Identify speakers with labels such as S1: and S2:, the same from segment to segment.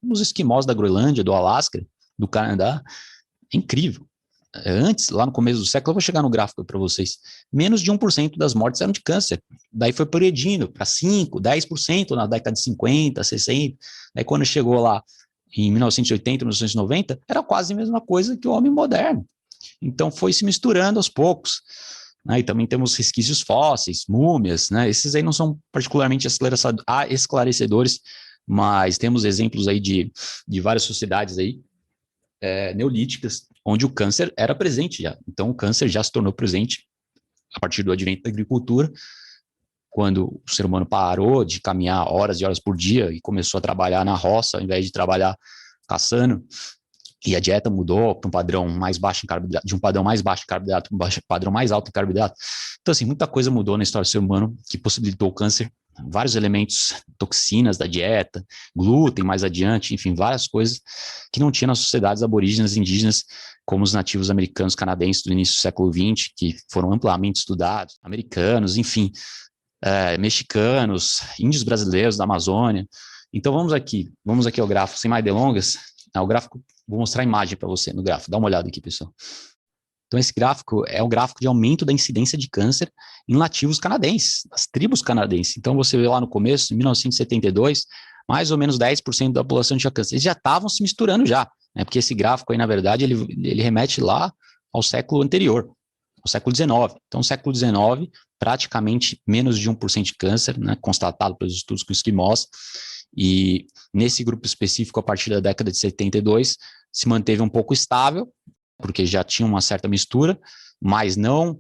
S1: Os esquimós da Groenlândia, do Alasca, do Canadá, é incrível. Antes, lá no começo do século, eu vou chegar no gráfico para vocês, menos de 1% das mortes eram de câncer. Daí foi progredindo para 5%, 10% na década de 50, 60. Daí quando chegou lá em 1980, 1990, era quase a mesma coisa que o homem moderno. Então foi se misturando aos poucos. Né? E também temos resquícios fósseis, múmias, né? Esses aí não são particularmente esclarecedores, mas temos exemplos aí de várias sociedades aí, neolíticas, onde o câncer era presente já. Então o câncer já se tornou presente a partir do advento da agricultura, quando o ser humano parou de caminhar horas e horas por dia e começou a trabalhar na roça, ao invés de trabalhar caçando, e a dieta mudou para um padrão mais baixo em carboidrato, de um padrão mais baixo em carboidrato para um padrão mais alto em carboidrato. Então, assim, muita coisa mudou na história do ser humano que possibilitou o câncer. Vários elementos, toxinas da dieta, glúten mais adiante, enfim, várias coisas que não tinha nas sociedades aborígenas indígenas, como os nativos americanos, canadenses do início do século XX, que foram amplamente estudados, americanos, enfim, mexicanos, índios brasileiros da Amazônia. Então vamos aqui ao gráfico, sem mais delongas. O gráfico, vou mostrar a imagem para você no gráfico, dá uma olhada aqui, pessoal. Então esse gráfico é o gráfico de aumento da incidência de câncer em nativos canadenses, das tribos canadenses. Então você vê lá no começo, em 1972, mais ou menos 10% da população tinha câncer. Eles já estavam se misturando já, né? Porque esse gráfico aí, na verdade, ele remete lá ao século anterior, ao século XIX. Então, no século XIX, praticamente menos de 1% de câncer, né, constatado pelos estudos com esquimós, e nesse grupo específico, a partir da década de 72, se manteve um pouco estável, porque já tinha uma certa mistura, mas não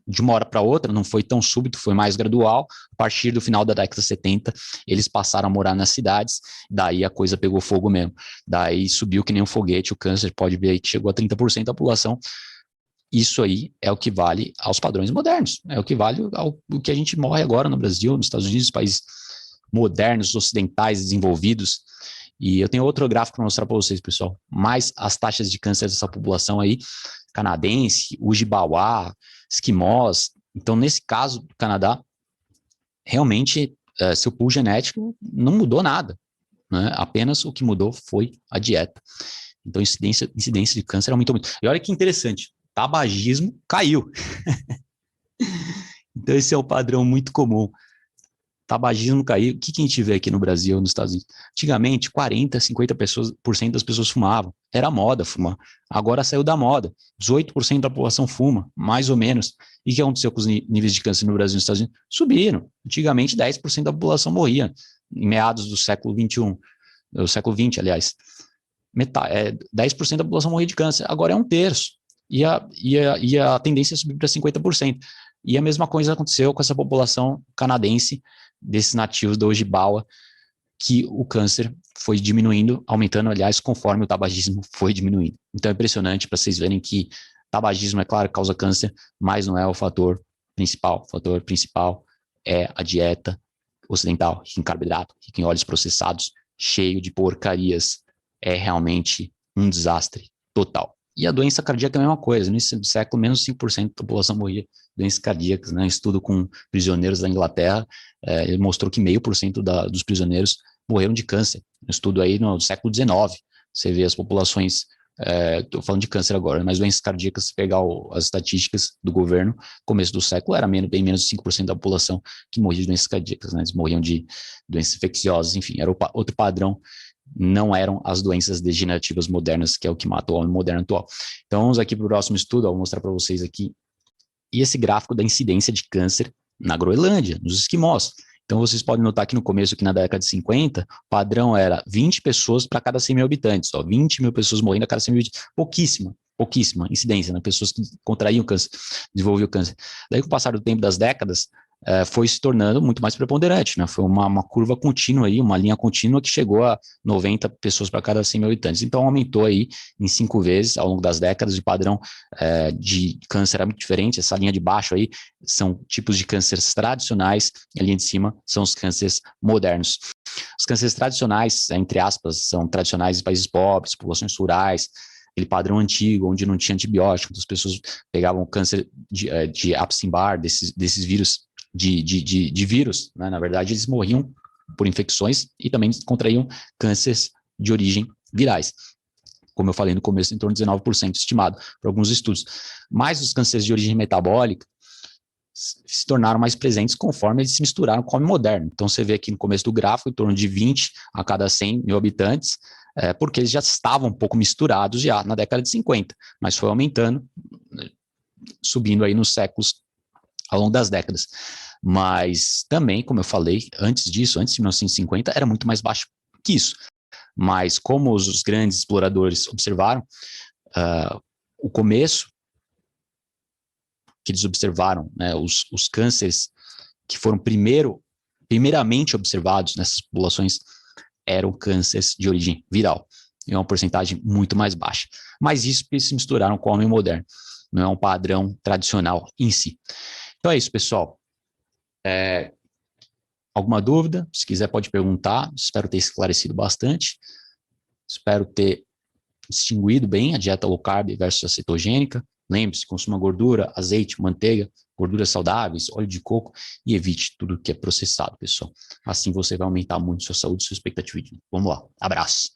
S1: de uma hora para outra, não foi tão súbito, foi mais gradual. A partir do final da década de 70, eles passaram a morar nas cidades, daí a coisa pegou fogo mesmo. Daí subiu que nem um foguete, o câncer, pode ver aí que chegou a 30% da população. Isso aí é o que vale aos padrões modernos, é o que vale ao que a gente morre agora no Brasil, nos Estados Unidos, países modernos, ocidentais, desenvolvidos. E eu tenho outro gráfico para mostrar para vocês, pessoal. Mais as taxas de câncer dessa população aí, canadense, Ojibawá, esquimós. Então, nesse caso do Canadá, realmente, seu pool genético não mudou nada, né? Apenas o que mudou foi a dieta. Então, incidência de câncer aumentou muito. E olha que interessante, tabagismo caiu. Então, esse é o padrão muito comum. Tabagismo caiu. O que a gente vê aqui no Brasil, nos Estados Unidos? Antigamente, 40%, 50% das pessoas fumavam. Era moda fumar. Agora saiu da moda. 18% da população fuma, mais ou menos. E o que aconteceu com os níveis de câncer no Brasil e nos Estados Unidos? Subiram. Antigamente, 10% da população morria, em meados do século XXI. Do século XX, aliás. 10% da população morria de câncer. Agora é 1/3. E a tendência é subir para 50%. E a mesma coisa aconteceu com essa população canadense, desses nativos da Ojibwa, que o câncer foi diminuindo, aumentando, aliás, conforme o tabagismo foi diminuindo. Então é impressionante para vocês verem que tabagismo, é claro, causa câncer, mas não é o fator principal. O fator principal é a dieta ocidental, rica em carboidrato, rica em óleos processados, cheio de porcarias. É realmente um desastre total. E a doença cardíaca é a mesma coisa. No início do século, menos 5% da população morria de doenças cardíacas. Né? Estudo com prisioneiros da Inglaterra, ele mostrou que 0,5% dos prisioneiros morreram de câncer. Um estudo aí no século XIX. Você vê as populações, estou falando de câncer agora, mas doenças cardíacas, se pegar as estatísticas do governo, começo do século, era bem menos de 5% da população que morria de doenças cardíacas. Né? Eles morriam de doenças infecciosas, enfim, era outro padrão. Não eram as doenças degenerativas modernas, que é o que mata o homem moderno atual. Então, vamos aqui para o próximo estudo, vou mostrar para vocês aqui. E esse gráfico da incidência de câncer na Groenlândia, nos esquimós. Então, vocês podem notar que no começo, aqui na década de 50, o padrão era 20 pessoas para cada 100 mil habitantes. 20 mil pessoas morrendo a cada 100 mil habitantes. Pouquíssima incidência, né? Pessoas que contraíam câncer, desenvolviam câncer. Daí, com o passar do tempo das décadas, foi se tornando muito mais preponderante, né? Foi uma curva contínua aí, uma linha contínua que chegou a 90 pessoas para cada 100 mil habitantes. Então, aumentou aí em 5 vezes ao longo das décadas. O padrão de câncer era muito diferente. Essa linha de baixo aí são tipos de cânceres tradicionais, e a linha de cima são os cânceres modernos. Os cânceres tradicionais, entre aspas, são tradicionais em países pobres, populações rurais, aquele padrão antigo, onde não tinha antibiótico, as pessoas pegavam câncer de Epstein-Barr, desses vírus, de vírus, né? Na verdade, eles morriam por infecções e também contraíam cânceres de origem virais. Como eu falei no começo, em torno de 19% estimado por alguns estudos. Mas os cânceres de origem metabólica se tornaram mais presentes conforme eles se misturaram com o homem moderno. Então, você vê aqui no começo do gráfico, em torno de 20 a cada 100 mil habitantes, porque eles já estavam um pouco misturados já na década de 50, mas foi aumentando, subindo aí nos séculos, ao longo das décadas. Mas também, como eu falei, antes disso, antes de 1950, era muito mais baixo que isso. Mas como os grandes exploradores observaram, o começo que eles observaram, né, os cânceres que foram primeiramente observados nessas populações eram cânceres de origem viral, em uma porcentagem muito mais baixa. Mas isso porque se misturaram com o homem moderno, não é um padrão tradicional em si. Então é isso, pessoal. Alguma dúvida? Se quiser pode perguntar, espero ter esclarecido bastante, espero ter distinguido bem a dieta low carb versus a cetogênica. Lembre-se, consuma gordura, azeite, manteiga, gorduras saudáveis, óleo de coco e evite tudo que é processado, pessoal. Assim você vai aumentar muito sua saúde e sua expectativa de vida. Vamos lá, abraço.